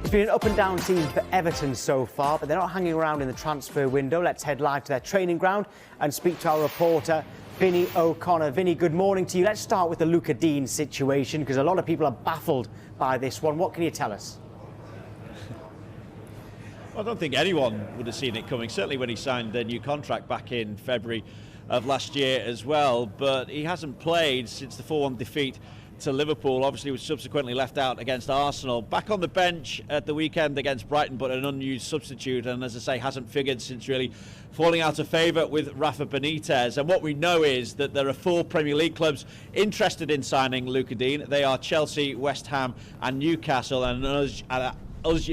It's been an up and down season for Everton so far, but they're not hanging around in the transfer window. Let's head live to their training ground and speak to our reporter, Vinny O'Connor. Vinny, good morning to you. Let's start with the Lucas Digne situation, because a lot of people are baffled by this one. What can you tell us? I don't think anyone would have seen it coming, certainly when he signed their new contract back in February of last year as well. But he hasn't played since the 4-1 defeat to Liverpool. Obviously was subsequently left out against Arsenal. Back on the bench at the weekend against Brighton, but an unused substitute, and as I say, hasn't figured since really falling out of favour with Rafa Benitez. And what we know is that there are 4 Premier League clubs interested in signing Lucas Digne. They are Chelsea, West Ham and Newcastle, and as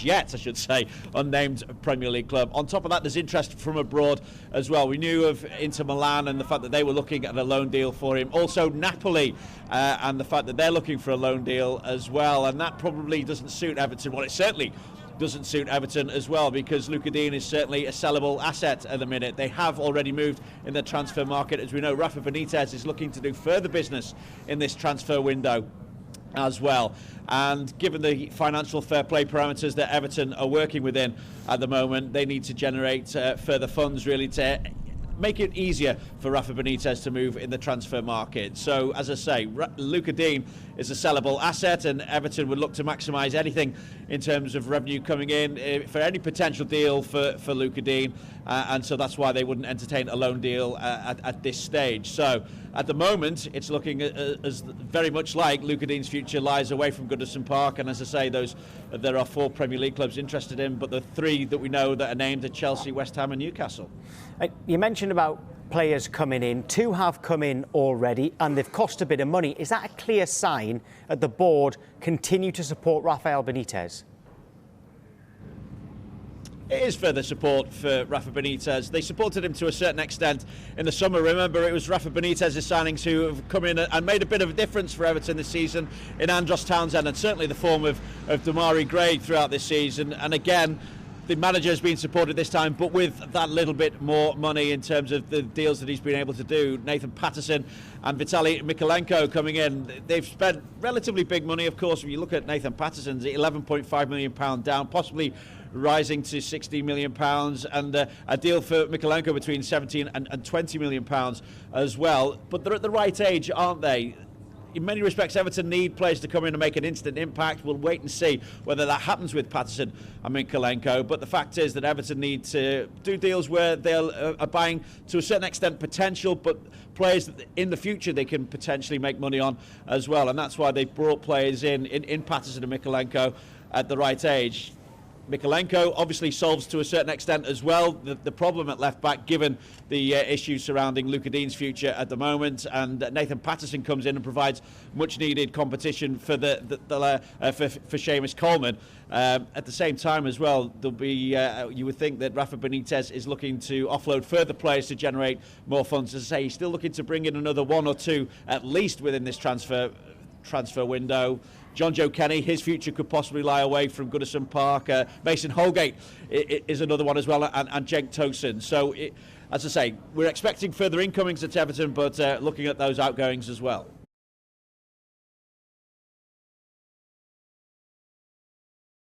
yet, I should say, unnamed Premier League club. On top of that, there's interest from abroad as well. We knew of Inter Milan and the fact that they were looking at a loan deal for him. Also Napoli and the fact that they're looking for a loan deal as well. And that probably doesn't suit Everton. Well, it certainly doesn't suit Everton as well, because Lucas Digne is certainly a sellable asset at the minute. They have already moved in the transfer market. As we know, Rafa Benitez is looking to do further business in this transfer window as well, and given the financial fair play parameters that Everton are working within at the moment, they need to generate further funds really to make it easier for Rafa Benitez to move in the transfer market. So, as I say, Lucas Digne is a sellable asset, and Everton would look to maximise anything in terms of revenue coming in for any potential deal for Lucas Digne, and so that's why they wouldn't entertain a loan deal at this stage. So, at the moment, it's looking as very much like Lucas Digne's future lies away from Goodison Park, and as I say, there are 4 Premier League clubs interested in, but the 3 that we know that are named are Chelsea, West Ham and Newcastle. You mentioned about players coming in. 2 have come in already, and they've cost a bit of money. Is that a clear sign that the board continue to support Rafael Benitez? It is further support for Rafa Benitez. They supported him to a certain extent in the summer. Remember, it was Rafa Benitez's signings who have come in and made a bit of a difference for Everton this season in Andros Townsend, and certainly the form of Damari Gray throughout this season. And again, the manager has been supported this time, but with that little bit more money in terms of the deals that he's been able to do. Nathan Patterson and Vitaly Mikalenko coming in. They've spent relatively big money, of course. When you look at Nathan Patterson's £11.5 million down, possibly rising to £60 million, and a deal for Mikalenko between £17 and £20 million as well. But they're at the right age, aren't they? In many respects, Everton need players to come in and make an instant impact. We'll wait and see whether that happens with Patterson and Mikalenko. But the fact is that Everton need to do deals where they are buying, to a certain extent, potential, but players that in the future they can potentially make money on as well. And that's why they've brought players in Patterson and Mikalenko at the right age. Mikalenko obviously solves to a certain extent as well the problem at left back, given the issues surrounding Lucas Digne's future at the moment, and Nathan Patterson comes in and provides much needed competition for for Seamus Coleman. At the same time as well, there'll be you would think that Rafa Benitez is looking to offload further players to generate more funds. As I say, he's still looking to bring in another 1 or 2 at least within this transfer window. John Joe Kenny, his future could possibly lie away from Goodison Park. Mason Holgate is another one as well, and Cenk Tosun. So, as I say, we're expecting further incomings at Everton, but looking at those outgoings as well.